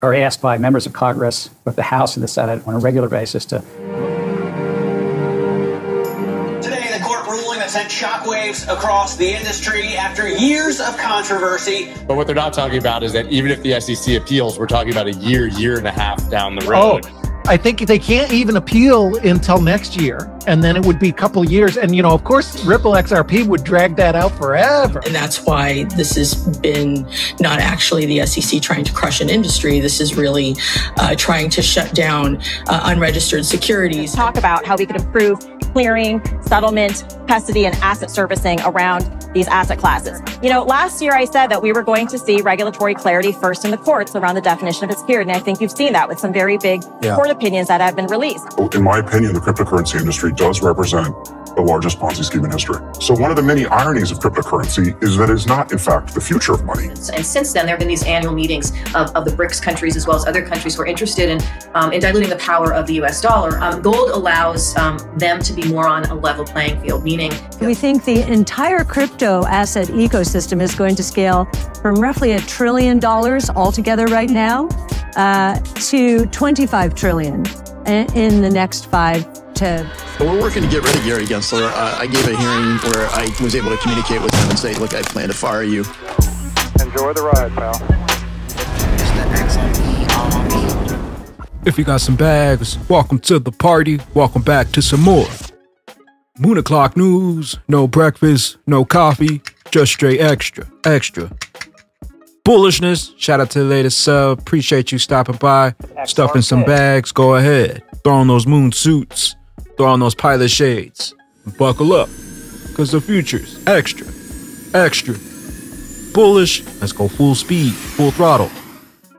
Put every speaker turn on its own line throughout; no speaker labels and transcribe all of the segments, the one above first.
are asked by members of Congress, both the House and the Senate, on a regular basis to...
Today, the court ruling that sent shockwaves across the industry after years of controversy.
But what they're not talking about is that even if the SEC appeals, we're talking about a year and a half down the road.
Oh, I think they can't even appeal until next year. And then it would be a couple of years. And, you know, of course, Ripple XRP would drag that out forever.
And that's why this has been not actually the SEC trying to crush an industry. This is really trying to shut down unregistered securities.
Talk about how we could improve clearing, settlement, custody, and asset servicing around these asset classes. You know, last year I said that we were going to see regulatory clarity first in the courts around the definition of a security. And I think you've seen that with some very big court opinions that have been released.
In my opinion, the cryptocurrency industry does represent the largest Ponzi scheme in history. So one of the many ironies of cryptocurrency is that it's not, in fact, the future of money.
And since then, there have been these annual meetings of the BRICS countries as well as other countries who are interested in diluting the power of the US dollar. Gold allows them to be more on a level playing field, meaning...
We think the entire crypto asset ecosystem is going to scale from roughly $1 trillion altogether right now to $25 trillion in the next 5 to...
We're working to get rid of Gary Gensler. I gave a hearing where I was able to communicate with him and say, look, I plan to fire you.
Enjoy the ride, pal.
If you got some bags, welcome to the party. Welcome back to some more Moon O'Clock news. No breakfast, no coffee, just straight extra. Bullishness. Shout out to the latest sub. Appreciate you stopping by. Stuffing some bags. Go ahead. Throw on those moon suits. Throw on those pilot shades. Buckle up. Because the future's extra bullish. Let's go full speed, full throttle.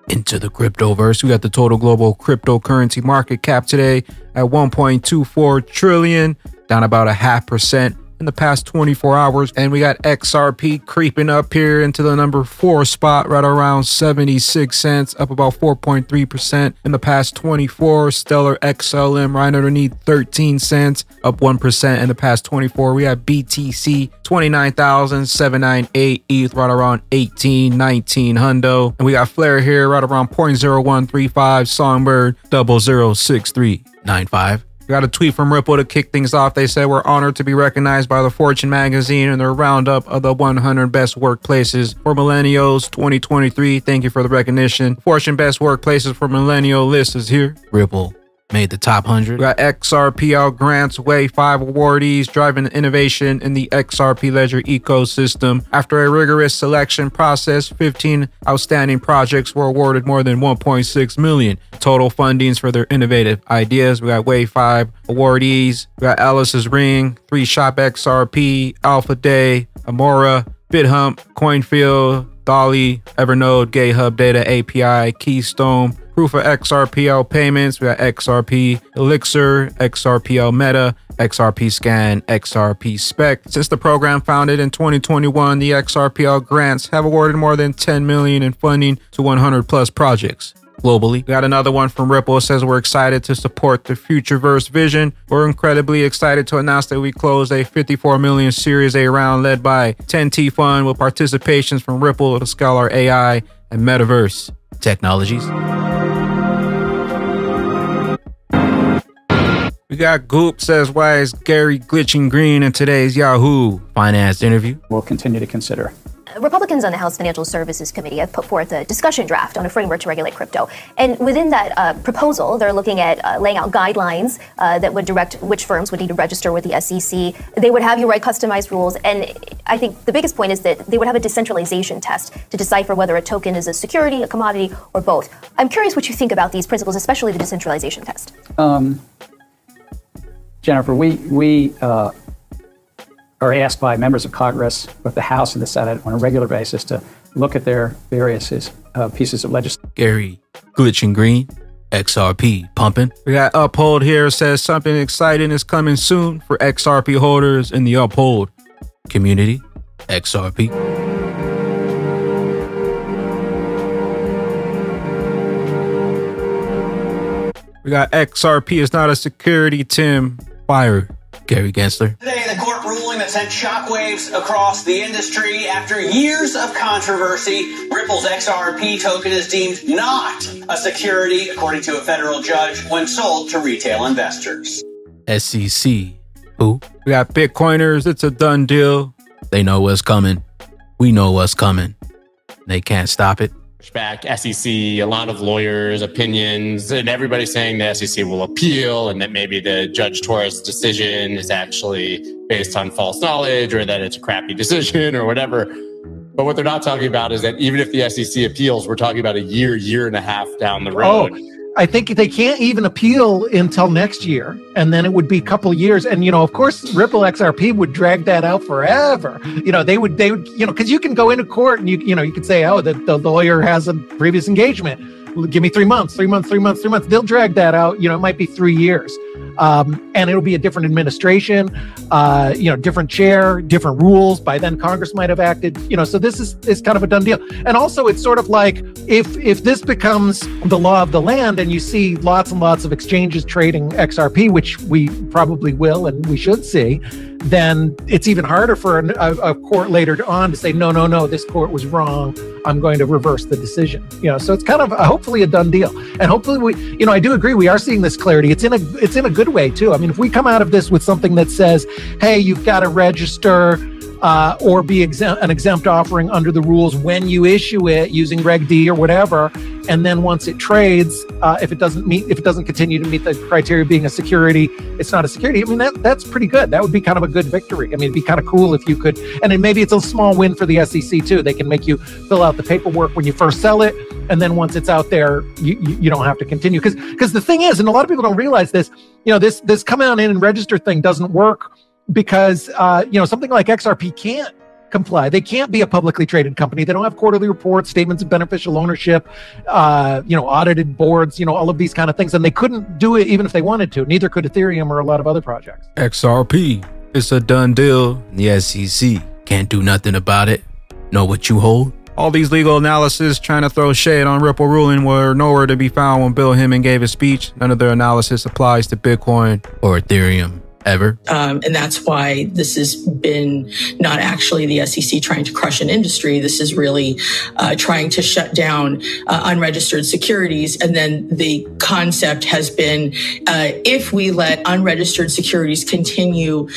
Into the cryptoverse. We got the total global cryptocurrency market cap today at 1.24 trillion, down about 0.5% in the past 24 hours. And we got XRP creeping up here into the number 4 spot, right around 76 cents, up about 4.3% in the past 24. Stellar XLM right underneath 13 cents, up 1% in the past 24. We have BTC 29,798, ETH right around 19 hundo. And we got Flare here right around 0.0135, Songbird 006395. We got a tweet from Ripple to kick things off. They said, we're honored to be recognized by the Fortune magazine in their roundup of the 100 best workplaces for millennials 2023. Thank you for the recognition. Fortune best workplaces for millennial list is here. Ripple made the top 100. We got XRPL grants, Wave 5 awardees, driving innovation in the XRP ledger ecosystem. After a rigorous selection process, 15 outstanding projects were awarded more than 1.6 million total fundings for their innovative ideas. We got Wave 5 awardees. We got Alice's Ring, 3 Shop XRP, Alpha Day, Amora, BitHump, Coinfield, Dolly, Evernode, GateHub Data API, Keystone, Proof of XRPL payments. We got XRP Elixir, XRPL Meta, XRP Scan, XRP Spec. Since the program founded in 2021, the XRPL grants have awarded more than 10 million in funding to 100 plus projects globally. We got another one from Ripple. It says, we're excited to support the Futureverse vision. We're incredibly excited to announce that we closed a 54 million Series A round led by 10T Fund with participations from Ripple, the Scholar AI, and Metaverse Technologies. We got Goop says, why is Gary glitching green in today's Yahoo Finance interview?
We'll continue to consider.
Republicans on the House Financial Services Committee have put forth a discussion draft on a framework to regulate crypto. And within that proposal, they're looking at laying out guidelines that would direct which firms would need to register with the SEC. They would have you write customized rules. And I think the biggest point is that they would have a decentralization test to decipher whether a token is a security, a commodity, or both. I'm curious what you think about these principles, especially the decentralization test.
Jennifer, we are asked by members of Congress, both the House and the Senate, on a regular basis to look at their various pieces of legislation.
Gary glitching green, XRP pumping. We got Uphold here, says something exciting is coming soon for XRP holders in the Uphold community. XRP. We got XRP is not a security, Tim. Fire Gary Gensler.
Today, the court ruling that sent shockwaves across the industry after years of controversy. Ripple's XRP token is deemed not a security, according to a federal judge, when sold to retail investors.
SEC. Who? We got Bitcoiners. It's a done deal. They know what's coming. We know what's coming. They can't stop it.
Back SEC, a lot of lawyers' opinions, and everybody's saying the SEC will appeal and that maybe the Judge Torres decision is actually based on false knowledge or that it's a crappy decision or whatever. But what they're not talking about is that even if the SEC appeals, we're talking about a year and a half down the road.
Oh, I think they can't even appeal until next year, and then it would be a couple of years. And, of course, Ripple XRP would drag that out forever. They would, because you can go into court and you could say, oh, the lawyer has a previous engagement. Give me 3 months. They'll drag that out. It might be 3 years. And it'll be a different administration, different chair, different rules. By then, Congress might have acted, so this is kind of a done deal. And also, it's sort of like if this becomes the law of the land and you see lots and lots of exchanges trading XRP, which we probably will and we should see, then it's even harder for a court later on to say, no, this court was wrong. I'm going to reverse the decision. So it's kind of hopefully a done deal. And hopefully I do agree. We are seeing this clarity. It's in a good way too. I mean, if we come out of this with something that says, hey, you've got to register or be an exempt offering under the rules when you issue it using Reg D or whatever, and then once it trades, if it doesn't continue to meet the criteria of being a security, it's not a security. I mean, that's pretty good. That would be kind of a good victory. I mean, it'd be kind of cool if you could, and then maybe it's a small win for the SEC too. They can make you fill out the paperwork when you first sell it, and then once it's out there, you don't have to continue. Because the thing is, and a lot of people don't realize this, this come on in and register thing doesn't work because something like XRP can't comply. They can't be a publicly traded company. They don't have quarterly reports, statements of beneficial ownership, audited boards, all of these kind of things. And they couldn't do it even if they wanted to. Neither could Ethereum or a lot of other projects.
XRP. It's a done deal. The SEC can't do nothing about it. Know what you hold? All these legal analysis trying to throw shade on Ripple ruling were nowhere to be found when Bill Hemming gave his speech. None of their analysis applies to Bitcoin or Ethereum. Ever.
And that's why this has been not actually the SEC trying to crush an industry. This is really trying to shut down unregistered securities. And then the concept has been if we let unregistered securities continue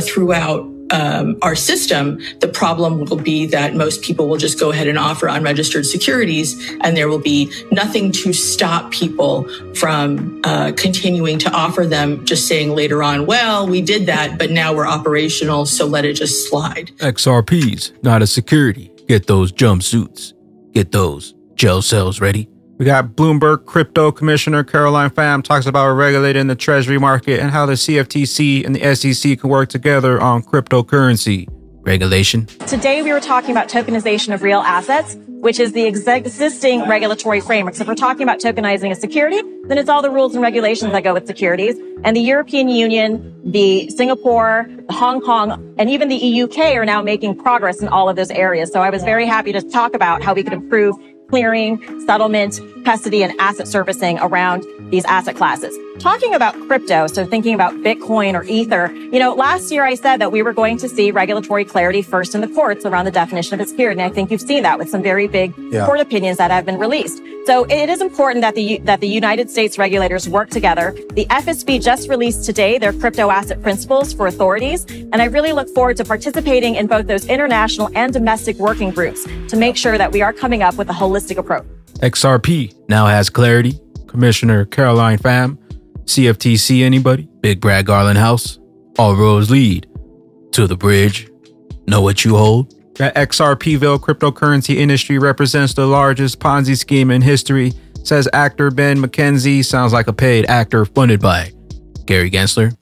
throughout our system, the problem will be that most people will just go ahead and offer unregistered securities, and there will be nothing to stop people from continuing to offer them, just saying later on, well, we did that, but now we're operational, so let it just slide.
XRP's not a security. Get those jumpsuits. Get those gel cells ready. We got Bloomberg Crypto Commissioner Caroline Pham talks about regulating the treasury market and how the CFTC and the SEC can work together on cryptocurrency regulation.
Today, we were talking about tokenization of real assets, which is the existing regulatory framework. So if we're talking about tokenizing a security, then it's all the rules and regulations that go with securities. And the European Union, the Singapore, the Hong Kong, and even the EUK are now making progress in all of those areas. So I was very happy to talk about how we could improve clearing, settlement, custody, and asset servicing around these asset classes. Talking about crypto, so thinking about Bitcoin or Ether, last year I said that we were going to see regulatory clarity first in the courts around the definition of a security. And I think you've seen that with some very big court opinions that have been released. So it is important that the United States regulators work together. The FSB just released today their crypto asset principles for authorities. And I really look forward to participating in both those international and domestic working groups to make sure that we are coming up with a holistic approach.
XRP now has clarity. Commissioner Caroline Pham. CFTC anybody? Big Brad Garland House. All roads lead to the bridge. Know what you hold? The XRP Bill cryptocurrency industry represents the largest Ponzi scheme in history, says actor Ben McKenzie. Sounds like a paid actor funded by Gary Gensler.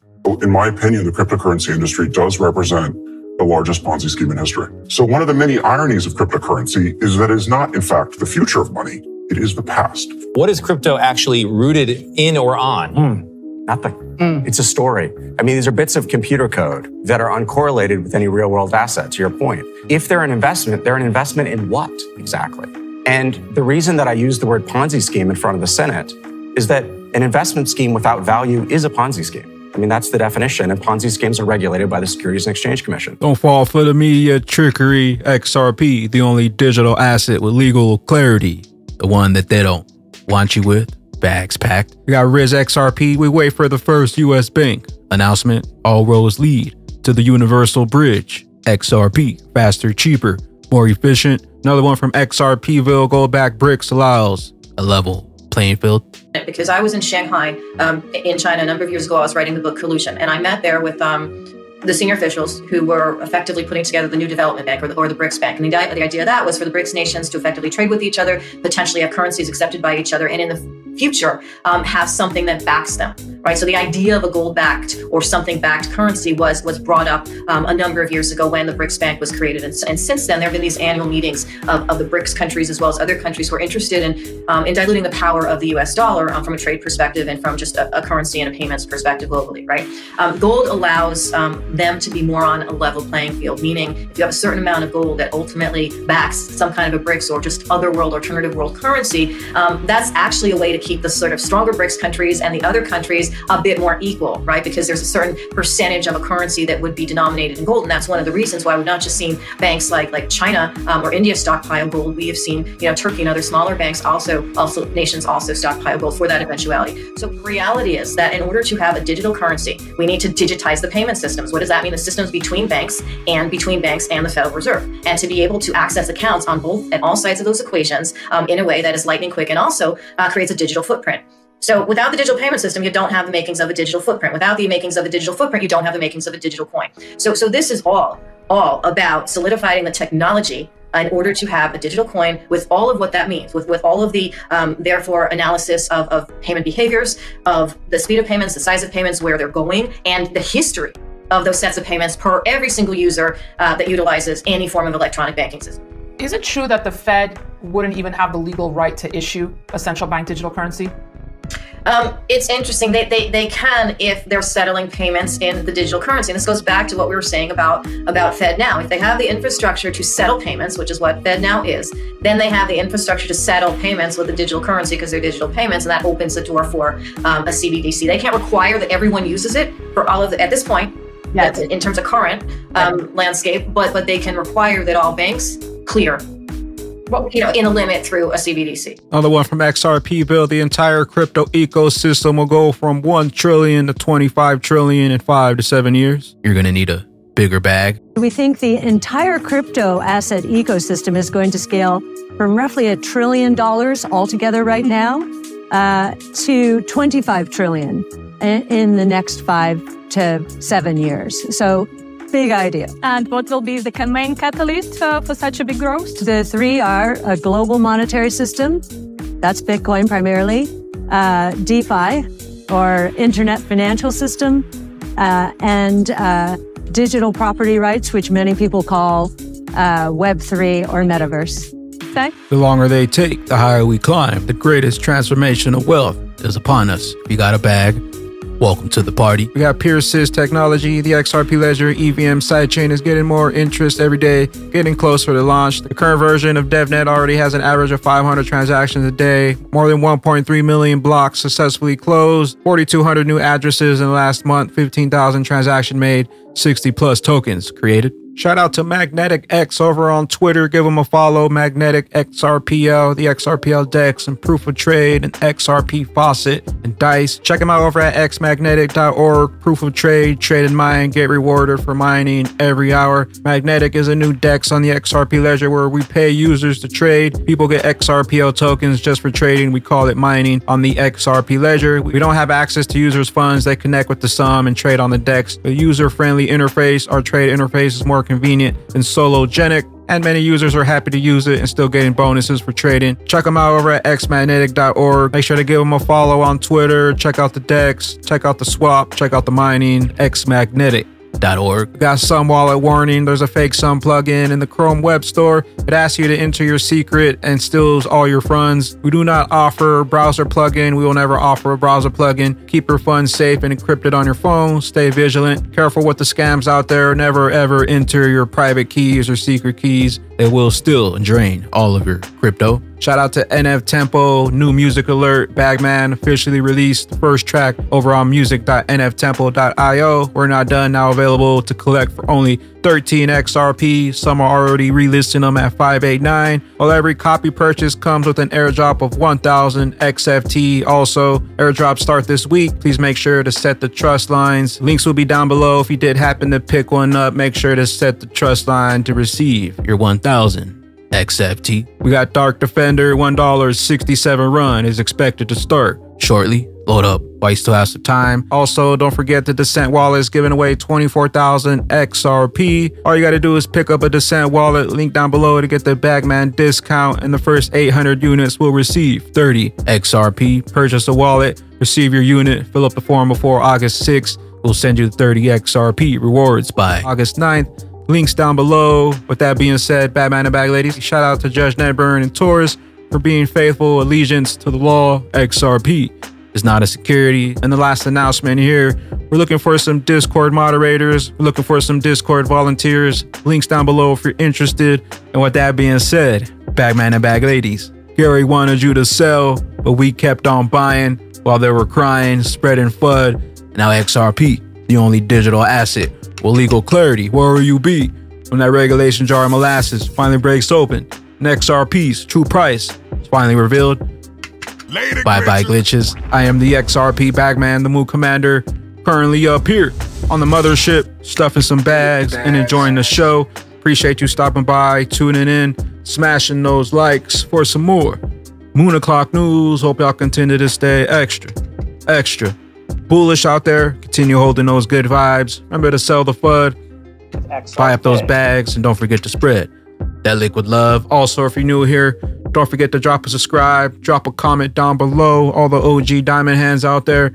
In my opinion, the cryptocurrency industry does represent the largest Ponzi scheme in history. So one of the many ironies of cryptocurrency is that it is not, in fact, the future of money. It is the past.
What is crypto actually rooted in or on? Nothing. It's a story. I mean, these are bits of computer code that are uncorrelated with any real world asset, to your point. If they're an investment in what exactly? And the reason that I use the word Ponzi scheme in front of the Senate is that an investment scheme without value is a Ponzi scheme. I mean, that's the definition. And Ponzi schemes are regulated by the Securities and Exchange Commission.
Don't fall for the media trickery. XRP, the only digital asset with legal clarity. The one that they don't want you with. Bags packed. We got Riz XRP. We wait for the first U.S. bank. Announcement. All roads lead to the universal bridge. XRP. Faster, cheaper, more efficient. Another one from XRP Bill. Gold-backed bricks allows a level playing field.
Because I was in Shanghai, in China, a number of years ago. I was writing the book Collusion, and I met there with the senior officials who were effectively putting together the new development bank or the BRICS bank. And the idea of that was for the BRICS nations to effectively trade with each other, potentially have currencies accepted by each other, and in the future have something that backs them, right? So the idea of a gold-backed or something-backed currency was brought up a number of years ago when the BRICS bank was created. And since then, there have been these annual meetings of the BRICS countries as well as other countries who are interested in diluting the power of the US dollar from a trade perspective and from just a currency and a payments perspective globally, right? Gold allows them to be more on a level playing field, meaning if you have a certain amount of gold that ultimately backs some kind of a BRICS or just other world, alternative world currency, that's actually a way to keep the sort of stronger BRICS countries and the other countries a bit more equal, right? Because there's a certain percentage of a currency that would be denominated in gold. And that's one of the reasons why we've not just seen banks like China or India stockpile gold. We have seen, Turkey and other smaller banks nations also stockpile gold for that eventuality. So the reality is that in order to have a digital currency, we need to digitize the payment systems. What does that mean? The systems between banks and the Federal Reserve. And to be able to access accounts on all sides of those equations in a way that is lightning quick and also creates a digital footprint. So without the digital payment system, you don't have the makings of a digital footprint. Without the makings of a digital footprint, you don't have the makings of a digital coin. So this is all about solidifying the technology in order to have a digital coin with all of what that means, with all of the, therefore, analysis of payment behaviors, of the speed of payments, the size of payments, where they're going, and the history of those sets of payments per every single user that utilizes any form of electronic banking system.
Is it true that the Fed wouldn't even have the legal right to issue a central bank digital currency?
It's interesting. They can if they're settling payments in the digital currency. And this goes back to what we were saying about FedNow. If they have the infrastructure to settle payments, which is what FedNow is, then they have the infrastructure to settle payments with the digital currency because they're digital payments, and that opens the door for a CBDC. They can't require that everyone uses it for all of at this point, yes, in terms of current landscape, but they can require that all banks clear, in a limit through a CBDC.
Another one from XRP Bill. The entire crypto ecosystem will go from 1 trillion to 25 trillion in 5 to 7 years. You're going to need a bigger bag.
We think the entire crypto asset ecosystem is going to scale from roughly $1 trillion altogether right now to 25 trillion in the next 5 to 7 years. So big idea.
And what will be the main catalyst for such a big growth?
The three are a global monetary system, that's Bitcoin primarily, DeFi, or internet financial system, and digital property rights, which many people call Web3 or Metaverse.
Okay.
The longer they take, the higher we climb. The greatest transformation of wealth is upon us. If you got a bag, welcome to the party. We got Pierce's technology. The XRP Ledger EVM sidechain is getting more interest every day, getting closer to launch. The current version of DevNet already has an average of 500 transactions a day. More than 1.3 million blocks successfully closed. 4,200 new addresses in the last month. 15,000 transactions made. 60 plus tokens created. Shout out to Magnetic X over on Twitter. Give them a follow. Magnetic XRPL, the XRPL DEX, and Proof of Trade, and XRP Faucet, and Dice. Check them out over at xmagnetic.org. Proof of Trade, trade and mine, get rewarded for mining every hour. Magnetic is a new DEX on the XRP Ledger where we pay users to trade. People get XRPL tokens just for trading. We call it mining on the XRP Ledger. We don't have access to users' funds. They connect with the sum and trade on the DEX. The user-friendly interface, our trade interface, is more convenient and sologenic, and many users are happy to use it and still getting bonuses for trading. Check them out over at xmagnetic.org. Make sure to give them a follow on Twitter. Check out the DEX, check out the swap, check out the mining, xmagnetic.org. Got some wallet warning. There's a fake sum plugin in the Chrome web store. It asks you to enter your secret and steals all your funds. We do not offer a browser plugin. We will never offer a browser plugin. Keep your funds safe and encrypted on your phone. Stay vigilant. Careful with the scams out there. Never ever enter your private keys or secret keys. They will steal and drain all of your crypto. Shout out to NFTempo, new music alert. Bagman officially released the first track over on music.nftempo.io. We're not done, now available to collect for only 13 XRP. Some are already relisting them at 589. While every copy purchase comes with an airdrop of 1,000 XFT. Also, airdrops start this week. Please make sure to set the trust lines. Links will be down below. If you did happen to pick one up, make sure to set the trust line to receive your 1,000 XFT. We got Dark Defender, $1.67 run is expected to start shortly. Load up while you still have some time. Also, don't forget the Descent wallet is giving away 24,000 XRP. All you got to do is pick up a Descent wallet, link down below to get the Bagman discount, and the first 800 units will receive 30 XRP. Purchase a wallet, receive your unit, fill up the form before August 6th. We'll send you 30 XRP rewards by August 9th. Links down below. With that being said, Batman and Bag Ladies, shout out to Judge Nedburn and Taurus for being faithful allegiance to the law. XRP is not a security. And the last announcement here, we're looking for some Discord moderators. We're looking for some Discord volunteers. Links down below if you're interested. And with that being said, Bagman and Bag Ladies, Gary wanted you to sell, but we kept on buying while they were crying, spreading FUD. And now XRP, the only digital asset with legal clarity. Where will you be when that regulation jar of molasses finally breaks open? And XRP's true price is finally revealed. Bye-bye glitches. I am the XRP Bagman, the Moon Commander, currently up here on the mothership, stuffing some bags and enjoying the show. Appreciate you stopping by, tuning in, smashing those likes for some more Moon O'Clock news. Hope y'all continue to stay extra bullish out there. Continue holding those good vibes. Remember to sell the FUD, buy up those bags, and don't forget to spread that liquid love. Also, if you're new here, don't forget to drop a subscribe, drop a comment down below. All the OG diamond hands out there,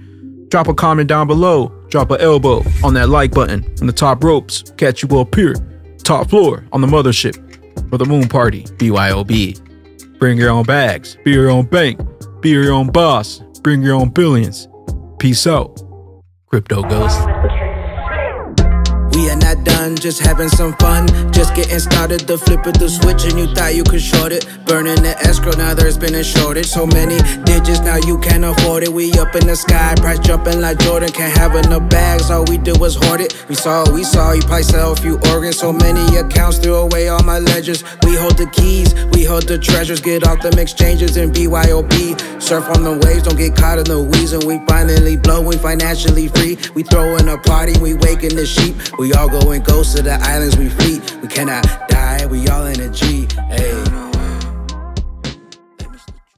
drop a comment down below, drop an elbow on that like button from the top ropes. Catch you up here, top floor on the mothership for the moon party. BYOB. Bring your own bags, be your own bank, be your own boss, bring your own billions. Peace out. Crypto Ghost.
We are not done, just having some fun. Just getting started, the flip of the switch and you thought you could short it. Burning the escrow, now there's been a shortage. So many digits, now you can't afford it. We up in the sky, price jumping like Jordan. Can't have enough bags, all we did was hoard it. We saw, you probably sell a few organs. So many accounts, threw away all my ledgers. We hold the keys, we hold the treasures. Get off them exchanges and BYOB. Surf on the waves, don't get caught in the weeds. And we finally blow, we financially free. We throwing a party, we waking the sheep. We all going ghosts to the islands we fleet. We cannot die, we all in a G. Hey.